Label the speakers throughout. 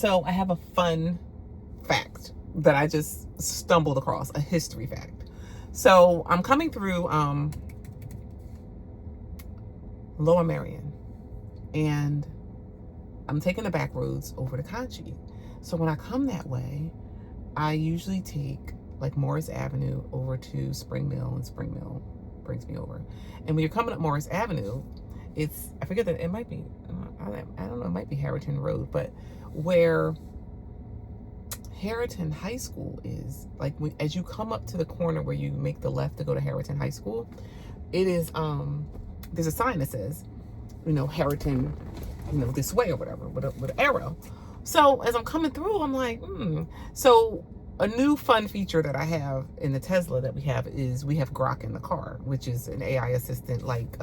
Speaker 1: So I have a fun fact that I just stumbled across, a history fact. So I'm coming through Lower Merion, and I'm taking the back roads over to Conchi. So when I come that way, I usually take like Morris Avenue over to Spring Mill, and Spring Mill brings me over. And when you're coming up Morris Avenue, it's, I forget that it might be, I don't know, it might be Harriton Road, but where Harriton High School is, like as you come up to the corner where you make the left to go to Harriton High School, it is, there's a sign that says, Harriton, this way or whatever, with an arrow. So as I'm coming through, I'm like, So a new fun feature that I have in the Tesla that we have is we have Grok in the car, which is an AI assistant like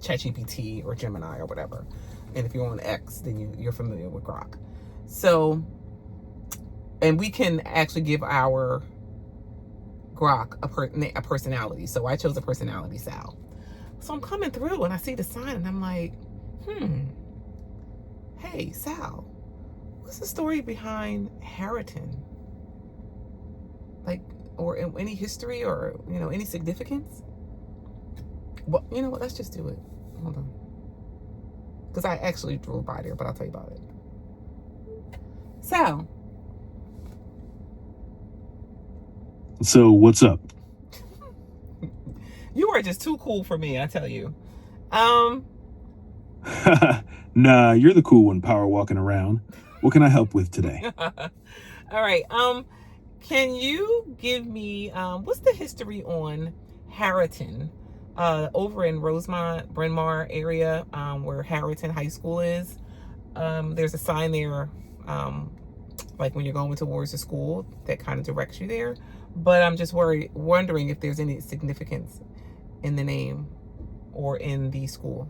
Speaker 1: ChatGPT or Gemini or whatever. And if you're on X, then you're familiar with Grok. So, and we can actually give our Grok a personality. So I chose a personality, Sal. So I'm coming through and I see the sign and I'm like, hey, Sal, what's the story behind Harriton? Like, or any history or, any significance? Well, you know what? Let's just do it. Hold on. Because I actually drove by there, but I'll tell you about it. Sal.
Speaker 2: So, what's up?
Speaker 1: You are just too cool for me, I tell you.
Speaker 2: Nah, you're the cool one power walking around. What can I help with today?
Speaker 1: All right. Can you give me, what's the history on Harriton? Over in Rosemont, Bryn Mawr area, where Harriton High School is. There's a sign there, like when you're going towards the school, that kind of directs you there. But I'm just wondering if there's any significance in the name or in the school.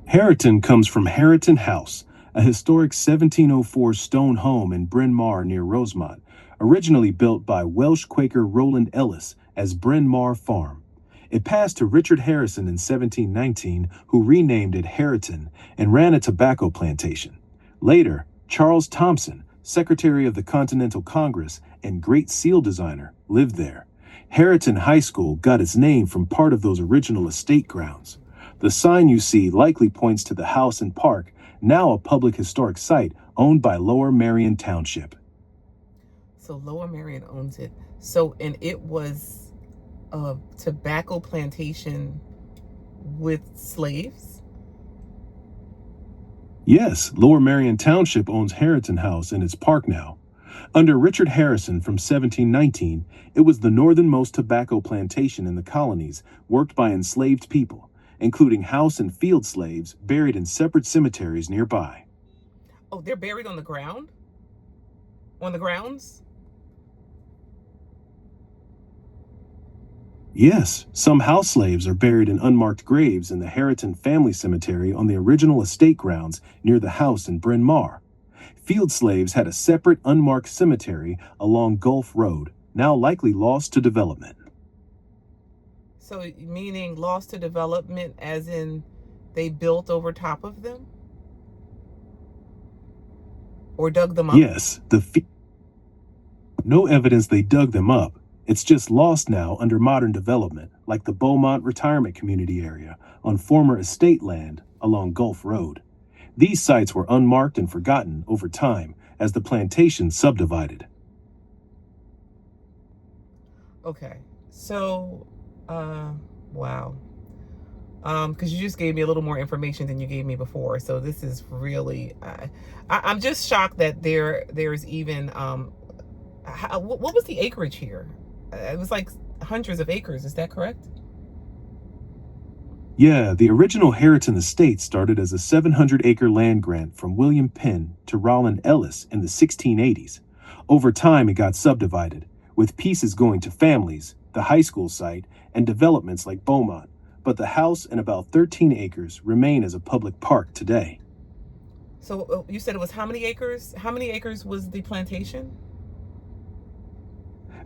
Speaker 2: Harriton comes from Harriton House, a historic 1704 stone home in Bryn Mawr near Rosemont, originally built by Welsh Quaker Roland Ellis as Bryn Mawr Farm. It passed to Richard Harrison in 1719, who renamed it Harriton and ran a tobacco plantation. Later, Charles Thompson, Secretary of the Continental Congress and Great Seal designer, lived there. Harriton High School got its name from part of those original estate grounds. The sign you see likely points to the house and park, now a public historic site owned by Lower Merion Township.
Speaker 1: So Lower Merion owns it. So, and it was a tobacco plantation with slaves?
Speaker 2: Yes, Lower Merion Township owns Harriton House and its park now. Under Richard Harrison from 1719, it was the northernmost tobacco plantation in the colonies, worked by enslaved people, including house and field slaves buried in separate cemeteries nearby.
Speaker 1: Oh, they're buried on the ground? On the grounds?
Speaker 2: Yes, some house slaves are buried in unmarked graves in the Harriton Family Cemetery on the original estate grounds near the house in Bryn Mawr. Field slaves had a separate unmarked cemetery along Gulf Road, now likely lost to development.
Speaker 1: So meaning lost to development as in they built over top of them? Or dug them up?
Speaker 2: Yes, no evidence they dug them up. It's just lost now under modern development, like the Beaumont Retirement Community area on former estate land along Gulf Road. These sites were unmarked and forgotten over time as the plantation subdivided.
Speaker 1: Okay, so, wow. Because you just gave me a little more information than you gave me before. So this is really, I'm just shocked that there's even, what was the acreage here? It was like hundreds of acres. Is that correct?
Speaker 2: Yeah, the original Harriton estate started as a 700-acre land grant from William Penn to Roland Ellis in the 1680s. Over time, it got subdivided, with pieces going to families, the high school site, and developments like Beaumont. But the house and about 13 acres remain as a public park today.
Speaker 1: So you said it was how many acres? How many acres was the plantation?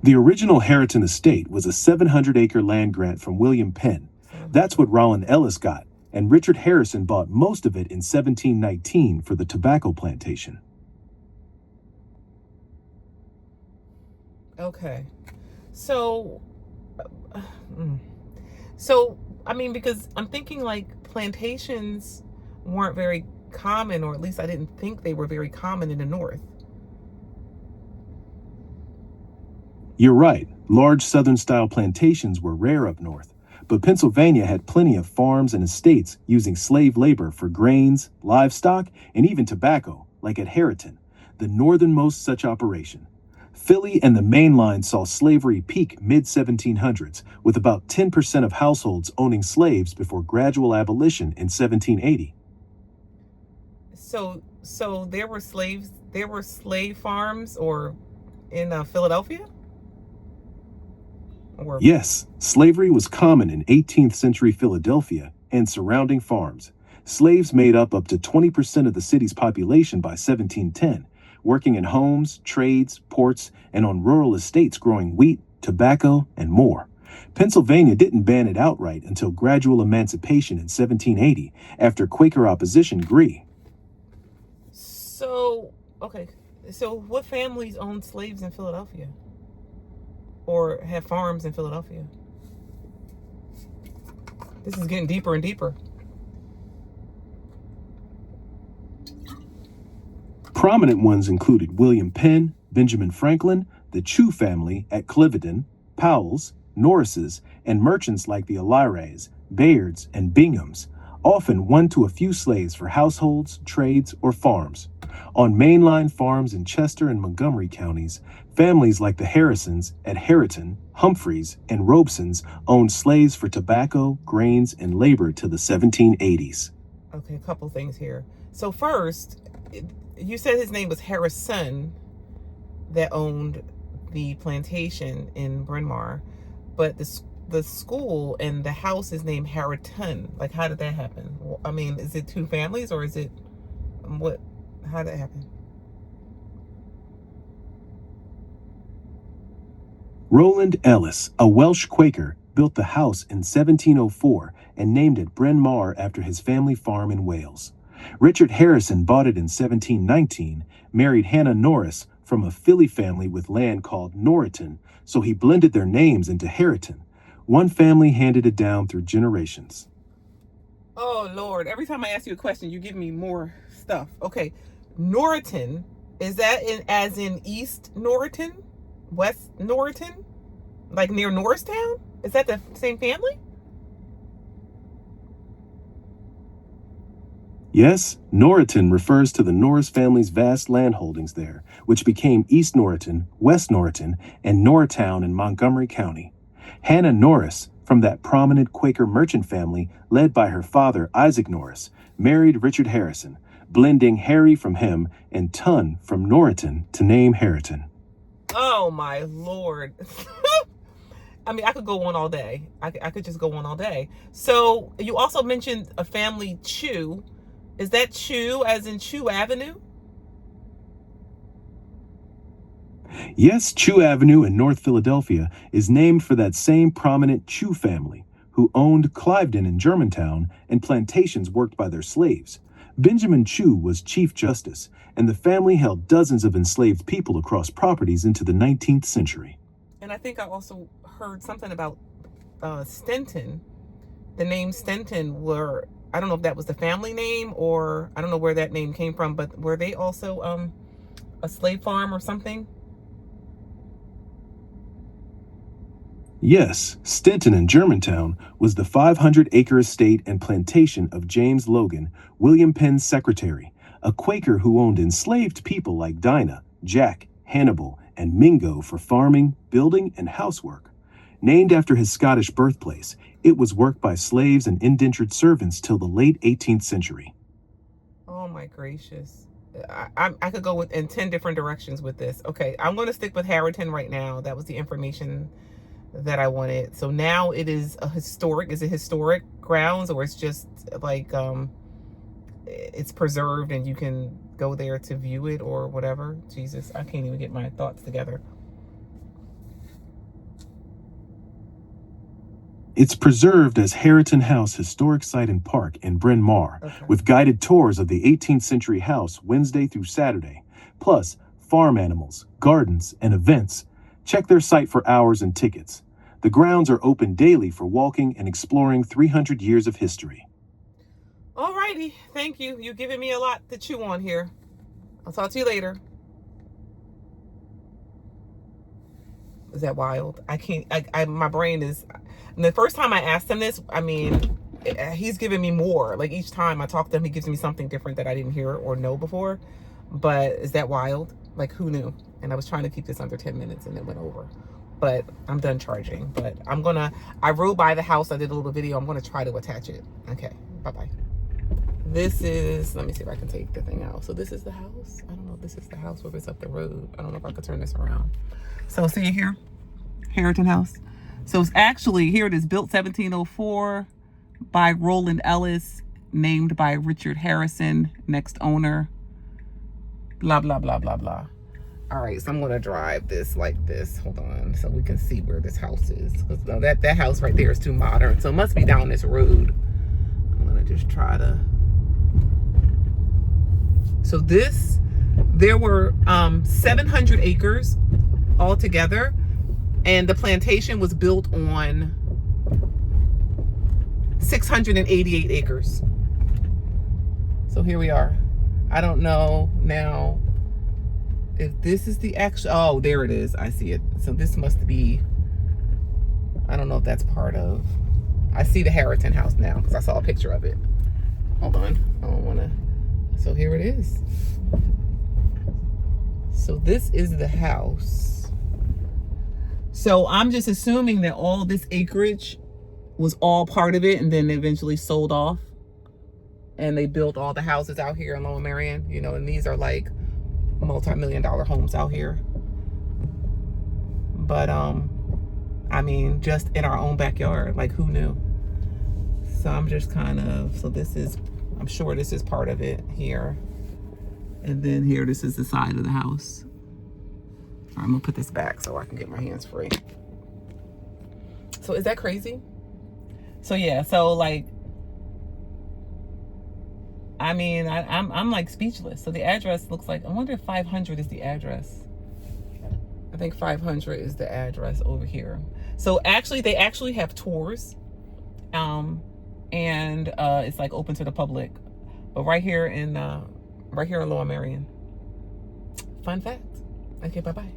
Speaker 2: The original Harriton estate was a 700-acre land grant from William Penn. That's what Roland Ellis got, and Richard Harrison bought most of it in 1719 for the tobacco plantation.
Speaker 1: Okay. So, so I mean, because I'm thinking like plantations weren't very common, or at least I didn't think they were very common in the North.
Speaker 2: You're right, large Southern-style plantations were rare up north, but Pennsylvania had plenty of farms and estates using slave labor for grains, livestock, and even tobacco, like at Harriton, the northernmost such operation. Philly and the Main Line saw slavery peak mid-1700s, with about 10% of households owning slaves before gradual abolition in 1780.
Speaker 1: So there were slaves, there were slave farms, or in Philadelphia, or
Speaker 2: Yes, slavery was common in 18th century Philadelphia and surrounding farms. Slaves made up to 20% of the city's population by 1710, working in homes, trades, ports, and on rural estates growing wheat, tobacco, and more. Pennsylvania didn't ban it outright until gradual emancipation in 1780, after Quaker opposition grew.
Speaker 1: so okay. So what families owned slaves in Philadelphia, or had farms in Philadelphia? This is getting deeper and deeper.
Speaker 2: Prominent ones included William Penn, Benjamin Franklin, the Chew family at Cliveden, Powell's, Norris's, and merchants like the Elirays, Bayards, and Binghams, often one to a few slaves for households, trades, or farms. On mainline farms in Chester and Montgomery counties, families like the Harrisons at Harriton, Humphreys, and Robesons owned slaves for tobacco, grains, and labor till the 1780s.
Speaker 1: Okay, a couple things here. So first, you said his name was Harrison, that owned the plantation in Bryn Mawr, but the school and the house is named Harriton. Like, how did that happen? I mean, is it two families, or is it what? How did that happen?
Speaker 2: Roland Ellis, a Welsh Quaker, built the house in 1704 and named it Bryn Mawr after his family farm in Wales. Richard Harrison bought it in 1719, married Hannah Norris from a Philly family with land called Norriton, so he blended their names into Harriton. One family handed it down through generations.
Speaker 1: Oh Lord! Every time I ask you a question, you give me more stuff. Okay, Norriton, is that as in East Norriton, West Norriton, like near Norristown? Is that the same family?
Speaker 2: Yes, Norriton refers to the Norris family's vast landholdings there, which became East Norriton, West Norriton, and Norristown in Montgomery County. Hannah Norris, from that prominent Quaker merchant family led by her father Isaac Norris, married Richard Harrison, blending Harry from him and Ton from Norriton to name Harriton.
Speaker 1: Oh my Lord. I mean, I could go on all day. I could just go on all day. So you also mentioned a family Chew. Is that Chew as in Chew Avenue?
Speaker 2: Yes, Chew Avenue in North Philadelphia is named for that same prominent Chew family, who owned Cliveden in Germantown and plantations worked by their slaves. Benjamin Chew was Chief Justice, and the family held dozens of enslaved people across properties into the 19th century.
Speaker 1: And I think I also heard something about Stenton. The name Stenton were, I don't know if that was the family name, or I don't know where that name came from, but were they also a slave farm or something?
Speaker 2: Yes, Stenton in Germantown was the 500-acre estate and plantation of James Logan, William Penn's secretary, a Quaker who owned enslaved people like Dinah, Jack, Hannibal, and Mingo for farming, building, and housework. Named after his Scottish birthplace, it was worked by slaves and indentured servants till the late 18th century.
Speaker 1: Oh my gracious. I could go in 10 different directions with this. Okay, I'm going to stick with Harriton right now. That was the information that I wanted. So now it is is it historic grounds, or it's just like it's preserved and you can go there to view it or whatever? Jesus, I can't even get my thoughts together.
Speaker 2: It's preserved as Harriton House Historic Site and Park in Bryn Mawr,
Speaker 1: Okay.
Speaker 2: with guided tours of the 18th century house Wednesday through Saturday, plus farm animals, gardens, and events. Check their site for hours and tickets. The grounds are open daily for walking and exploring 300 years of history.
Speaker 1: Alrighty, thank you. You've given me a lot to chew on here. I'll talk to you later. Is that wild? I can't, my brain is, and the first time I asked him this, I mean, he's giving me more. Like each time I talk to him, he gives me something different that I didn't hear or know before. But is that wild? Like who knew? And I was trying to keep this under 10 minutes and it went over. But I'm done charging. But I rode by the house. I did a little video. I'm gonna try to attach it. Okay, bye-bye. This is, let me see if I can take the thing out. So this is the house. I don't know if this is the house or if it's up the road. I don't know if I could turn this around. So see here, Harriton House. So it's actually, here it is, built 1704 by Roland Ellis, named by Richard Harrison, next owner, blah, blah, blah, blah, blah. All right, so I'm gonna drive this like this. Hold on, so we can see where this house is. Because no, that house right there is too modern. So it must be down this road. I'm gonna just try to. So this, there were 700 acres altogether, and the plantation was built on 688 acres. So here we are. I don't know now if this is the actual, oh, there it is. I see it. So this must be, I don't know if that's part of, I see the Harriton house now because I saw a picture of it. Hold on, I don't want to, so here it is. So this is the house. So I'm just assuming that all this acreage was all part of it and then eventually sold off. And they built all the houses out here in Lower Merion, you know, and these are like multi-million-dollar homes out here. But I mean, just in our own backyard, like who knew? So I'm just kind of, so this is, I'm sure this is part of it here. And then here, this is the side of the house. All right, I'm gonna put this back so I can get my hands free. So is that crazy? So yeah, so like, I mean, I'm like speechless. So the address looks like, I wonder if 500 is the address. I think 500 is the address over here. So actually, they actually have tours. And it's like open to the public. But right here in Lower Merion. Fun fact. Okay, bye-bye.